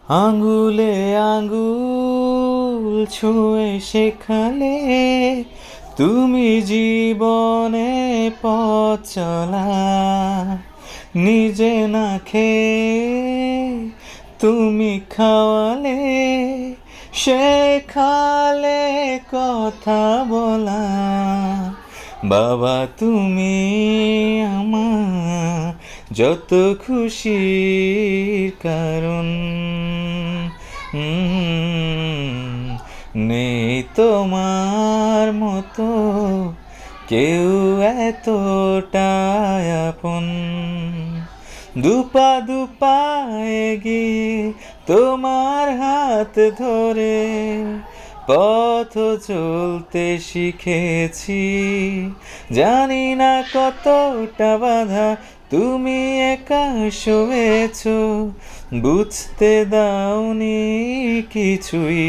আঙ্গুলে আঙ্গুল ছুঁয়ে শেখালে তুমি জীবনে পথ চলা, নিজে না খেয়ে তুমি খাওয়ালে, শেখালে কথা বলা। বাবা তুমি আমার যত খুশির কারণ, নেই তোমার মতো কেউ এতটা আপন। দুপা দুপা এগিয়ে তোমার হাত ধরে পথ চলতে শিখেছি, জানি না কতটা বাধা তুমি একা সয়েছো, বুঝতে দাওনি কিছুই।